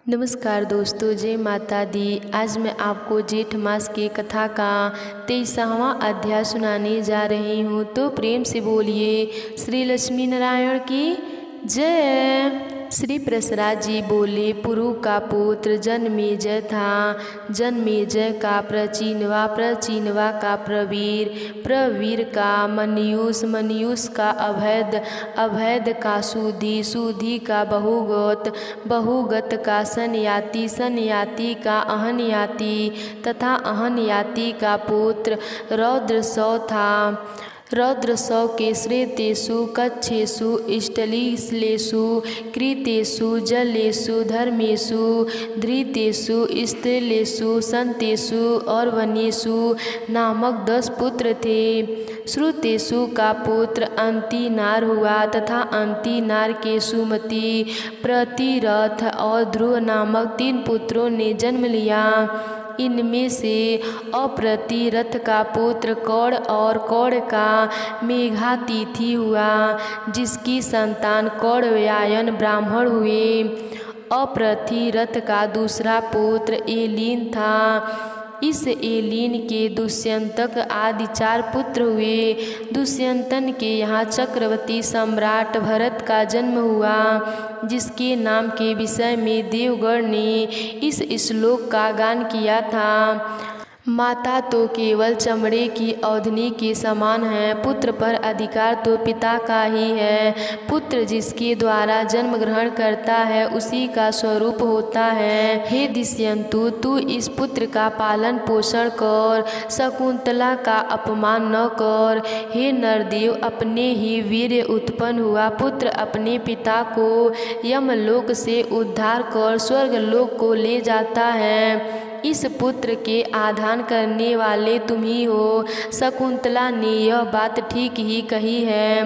नमस्कार दोस्तों, जय माता दी। आज मैं आपको जेठ मास की कथा का 23वां अध्याय सुनाने जा रही हूँ। तो प्रेम से बोलिए श्री लक्ष्मी नारायण की जय। श्री प्रसराज जी बोले, पुरु का पुत्र जन्मेजय था। जन्मेजय का प्रचिनवा, प्रचिनवा का प्रवीर, प्रवीर का मन्यूष, मन्यूष का अभेद, अभेद का सुधी, सुधी का बहुगत, बहुगत का सनयाति, सनयाति का अहनयाति तथा अहनयाति का पुत्र रौद्रसौ था। रौद्रसौ के श्रेतेषु, कच्छेषु, इष्टलिश्लेषु, कृतेषु, जलेषु, धर्मेषु, धृतेषु, स्त्रीलेषु, संतेषु और वन्येषु नामक 10 पुत्र थे। श्रुतेषु का पुत्र अंतिनार हुआ तथा अंतिनार के सुमति, प्रतिरथ और ध्रुव नामक 3 पुत्रों ने जन्म लिया। इनमें से अप्रतिरथ का पुत्र कौड़ और कौड़ का मेघातिथि हुआ, जिसकी संतान कौड़व्यायन ब्राह्मण हुए। अप्रतिरथ का दूसरा पुत्र एलीन था। इस एलीन के दुष्यंतक आदि 4 पुत्र हुए। दुष्यंतन के यहाँ चक्रवर्ती सम्राट भरत का जन्म हुआ, जिसके नाम के विषय में देवगण ने इस श्लोक का गान किया था। माता तो केवल चमड़े की औधनी के समान है, पुत्र पर अधिकार तो पिता का ही है। पुत्र जिसके द्वारा जन्म ग्रहण करता है उसी का स्वरूप होता है। हे दिष्यंतु, तू इस पुत्र का पालन पोषण कर, शकुंतला का अपमान न कर। हे नरदेव, अपने ही वीर्य उत्पन्न हुआ पुत्र अपने पिता को यमलोक से उद्धार कर स्वर्गलोक को ले जाता है। इस पुत्र के आधान करने वाले तुम ही हो। शकुंतला ने यह बात ठीक ही कही है।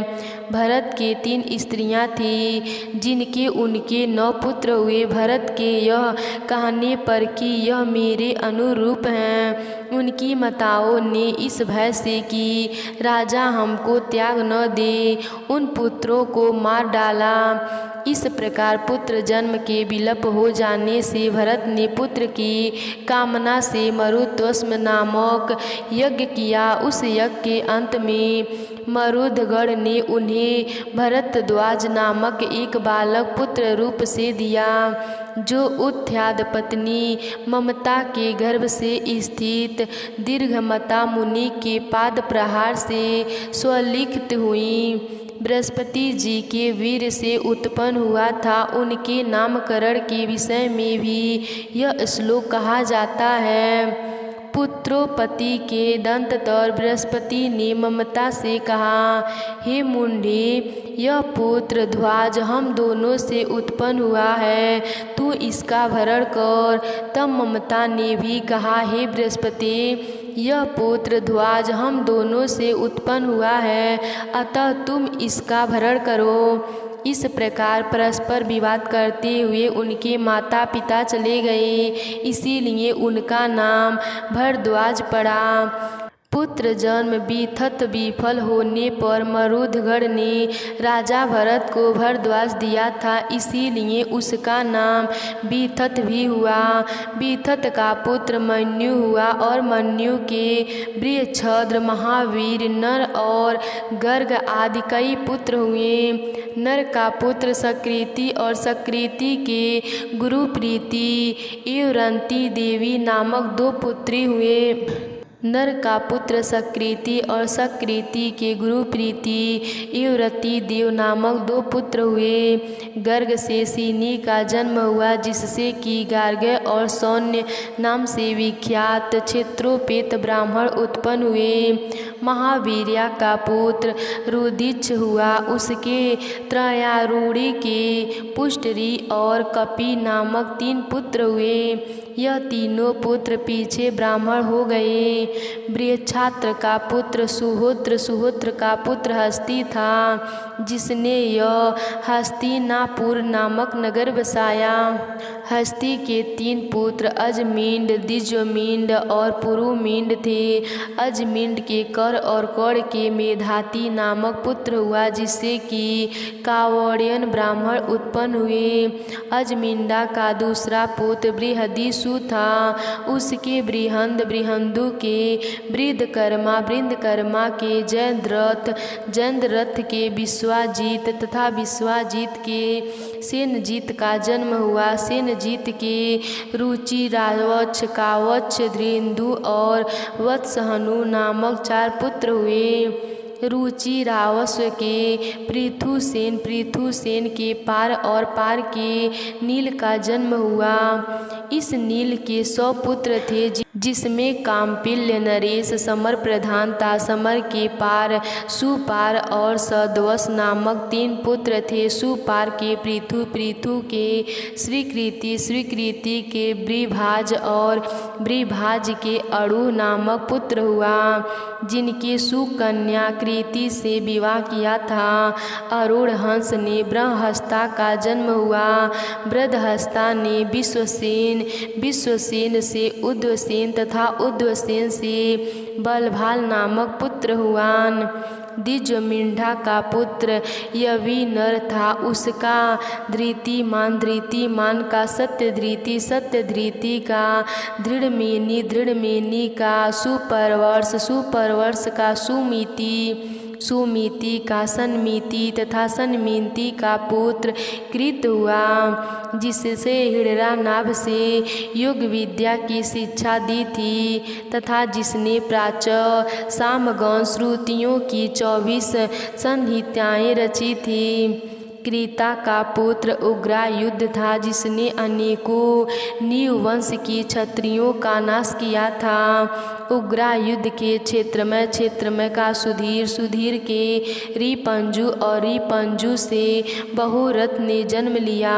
भरत के 3 स्त्रियां थीं, जिनके उनके 9 पुत्र हुए। भरत के यह कहने पर कि यह मेरे अनुरूप हैं, उनकी माताओं ने इस भय से कि राजा हमको त्याग न दे, उन पुत्रों को मार डाला। इस प्रकार पुत्र जन्म के विलप हो जाने से भरत ने पुत्र की कामना से मरुत्वस्म नामक यज्ञ किया। उस यज्ञ के अंत में मरुदगण ने उन्हें भरद्वाज नामक एक बालक पुत्र रूप से दिया, जो उत्याद पत्नी ममता के गर्भ से स्थित दीर्घमता मुनि के पाद प्रहार से स्वलिखित हुई। बृहस्पति जी के वीर से उत्पन्न हुआ था। उनके नामकरण के विषय में भी यह श्लोक कहा जाता है। पुत्रोपति के दंत तर बृहस्पति ने ममता से कहा, हे मुंडे, यह पुत्र ध्वज हम दोनों से उत्पन्न हुआ है, तू इसका भरण कर। तब ममता ने भी कहा, हे बृहस्पति, यह पुत्र ध्वज हम दोनों से उत्पन्न हुआ है, अतः तुम इसका भरण करो। इस प्रकार परस्पर विवाद करते हुए उनके माता पिता चले गए, इसीलिए उनका नाम भरद्वाज पड़ा। पुत्र जन्म बीथत विफल होने पर मरुदगण ने राजा भरत को भरद्वाज दिया था, इसीलिए उसका नाम बीथत भी हुआ। बीथत का पुत्र मन्यु हुआ और मन्यु के बृहच्छद्र, महावीर, नर और गर्ग आदि कई पुत्र हुए। नर का पुत्र सकृति और सकृति के गुरु प्रीति एवरंती देवी नामक 2 पुत्री हुए। नर का पुत्र सकृति और सकृति के गुरु प्रीति एवरती देव नामक 2 पुत्र हुए। गर्ग से सिनी का जन्म हुआ, जिससे कि गार्ग्य और सौन्य नाम से विख्यात क्षेत्रोपेत ब्राह्मण उत्पन्न हुए। महावीर्या का पुत्र रुधिच हुआ, उसके त्रयारूढ़ी के पुष्टरी और कपि नामक 3 पुत्र हुए। यह तीनों पुत्र पीछे ब्राह्मण हो गए। बृहच्छात्र का पुत्र सुहोत्र, सुहोत्र का पुत्र हस्ती था, जिसने यह हस्तिनापुर नामक नगर बसाया। हस्ती के 3 पुत्र अजमींड, दिज्वमींड और पुरुमींड थे। अजमींड के कर और कौड़ के मेधाती नामक पुत्र हुआ, जिससे कि कावड़ियन ब्राह्मण उत्पन्न हुए। अजमींडा का दूसरा पुत्र बृहदीसु था। उसके बृहंद, बृहंदु के बृहदकर्मा, बृहदकर्मा के जयद्रथ, जयद्रथ के विश्वाजीत तथा विश्वाजीत के सेनजीत का जन्म हुआ। सेनजीत के रुचिरावच्छ, कावच्छ, धृन्दु और वत्सहनु नामक 4 पुत्र हुए। रुचिरावस्व के पृथुसेन, पृथुसेन के पार और पार के नील का जन्म हुआ। इस नील के 100 पुत्र थे, जिसमें काम्पिल्य, नरेश, समर प्रधान था। समर के पार सुपार और सदवस नामक 3 पुत्र थे। सुपार के पृथु, पृथु के स्वीकृति, स्वीकृति के बृभाज और बृभाज के अणु नामक पुत्र हुआ, जिनके सुकन्या कृति से विवाह किया था। अरुण हंस ने ब्रहस्ता का जन्म हुआ। बृहस्ता ने विश्वसेन, विश्वसेन से उद्वसेन तथा उद्वसेन से बलभाल नामक पुत्र हुआन। दिज्वमींढा का पुत्र यविनर था। उसका धृतिमान, धृतिमान का सत्यधृति, सत्यधृति का दृढ़मेनी, दृढ़मेनी का सुपर्वर्ष, सुपर्वर्ष का सुमिति, सुमिति का सन्मिति तथा सन्मिति का पुत्र कृत हुआ, जिससे हिड़रानाभ से योग विद्या की शिक्षा दी थी तथा जिसने प्राच्य सामगान श्रुतियों की 24 संहिताएं रची थी। कृता का पुत्र उग्रायुध था, जिसने अनेकों नीवंश की क्षत्रियों का नाश किया था। उग्रायुध के क्षेत्रमय का सुधीर, सुधीर के रिपंजु और रिपंजु से बहुरथ ने जन्म लिया।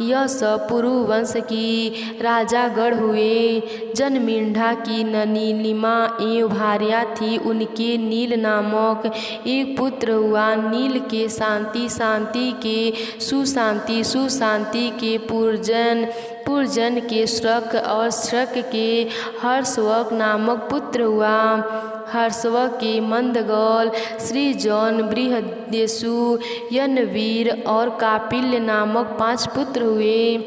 यह सब पुरुवंश की राजागढ़ हुए। जनमींढा की नीलिमा एवं भार्या थी। उनके नील नामक एक पुत्र हुआ। नील के शांति, शांति के सुशांति, सुशांति के पुरजन, पुरजन के श्रक और श्रक के हर्षवक नामक पुत्र हुआ। हर्षव के मंदगौल, सृजन, बृहदेशु, यनवीर और कापिल्य नामक 5 पुत्र हुए।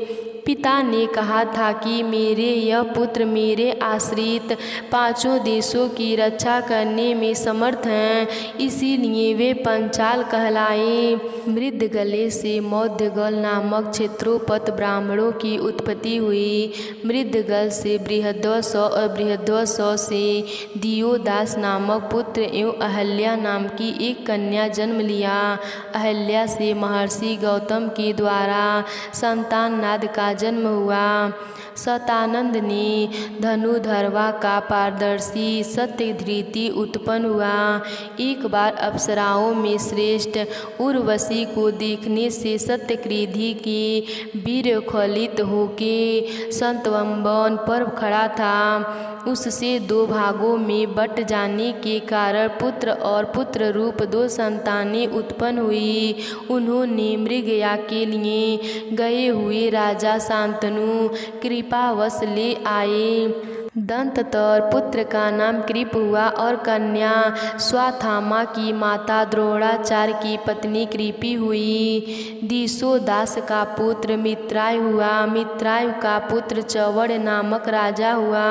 पिता ने कहा था कि मेरे यह पुत्र मेरे आश्रित 5 देशों की रक्षा करने में समर्थ हैं, इसीलिए वे पंचाल कहलाए। मृदगले से मौद्यगल नामक क्षेत्रोपत ब्राह्मणों की उत्पत्ति हुई। मृदगल से बृहद्वस और बृहद्वस से दियोदास नामक पुत्र एवं अहल्या नाम की एक कन्या जन्म लिया। अहल्या से महर्षि गौतम के द्वारा संताननाद का जन्म हुआ। सतानंद ने धनुधर्वा का पारदर्शी सत्यधृति उत्पन्न हुआ। एक बार अप्सराओं में श्रेष्ठ उर्वशी को देखने से सत्यक्रीधि के वीर्यखलित होके संतवंबन पर खड़ा था। उससे 2 भागों में बट जाने के कारण पुत्र और पुत्र रूप 2 संतानें उत्पन्न हुई। उन्होंने मृगया के लिए गए हुए राजा शांतनु कृपावश ले आए। दंततर पुत्र का नाम कृप हुआ और कन्या स्वाथामा की माता द्रोणाचार्य की पत्नी कृपी हुई। दिशोदास का पुत्र मित्राय हुआ। मित्राय का पुत्र चवड़ नामक राजा हुआ।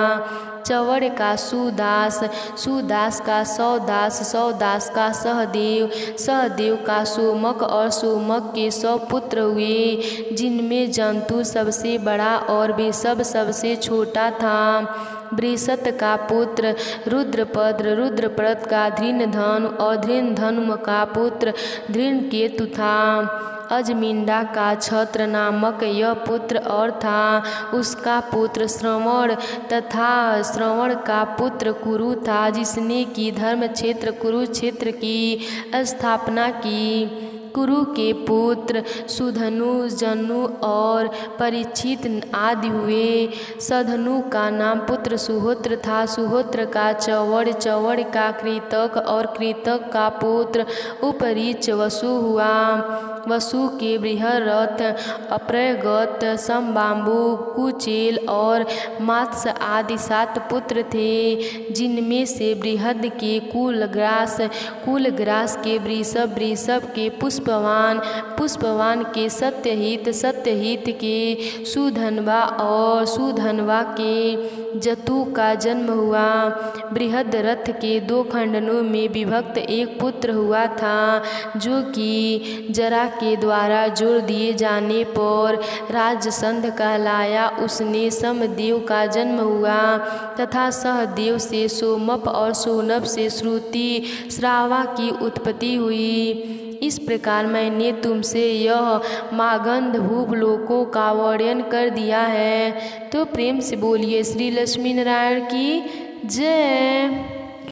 चवड़ का सुदास, सुदास का सौदास, सौदास का सहदेव, सहदेव का सोमक और सोमक के 100 पुत्र हुए, जिनमें जंतु सबसे बड़ा और वृषभ सबसे छोटा था। वृषत का पुत्र रुद्रपद्र, रुद्रपद का धृणधनु और धृणधनु का पुत्र धृणकेतु था। अजमींडा का छत्र नामक यह पुत्र और था। उसका पुत्र श्रवण तथा श्रवण का पुत्र कुरु था, जिसने की धर्म क्षेत्र कुरुक्षेत्र की स्थापना की। कुरु के पुत्र सुधनु, जनु और परीक्षित आदि हुए। सधनु का नाम पुत्र सुहोत्र था, सुहोत्र का चौड़, चौड़ का कृतक और कृतक का पुत्र उपरीच वसु हुआ। वसु के बृहरथ, अप्रगत, समबाम्बु, कुचेल और मात्स्य आदि 7 पुत्र थे, जिनमें से बृहद के कुलग्रास, कुलग्रास के वृषभ, वृषभ के पुष्पवान, पुष्पवान के सत्यहित, सत्यहित के सुधनवा और सुधनवा के जतु का जन्म हुआ। बृहद रथ के 2 खंडनों में विभक्त एक पुत्र हुआ था, जो कि जरा के द्वारा जोड़ दिए जाने पर राजसंध कहलाया। उसने समदेव का जन्म हुआ तथा सहदेव से सोमप और सोनप से श्रुति श्रावा की उत्पत्ति हुई। इस प्रकार मैंने तुमसे यह मागंध भूलोकों का वर्णन कर दिया है। तो प्रेम से बोलिए श्री लक्ष्मी नारायण की जय।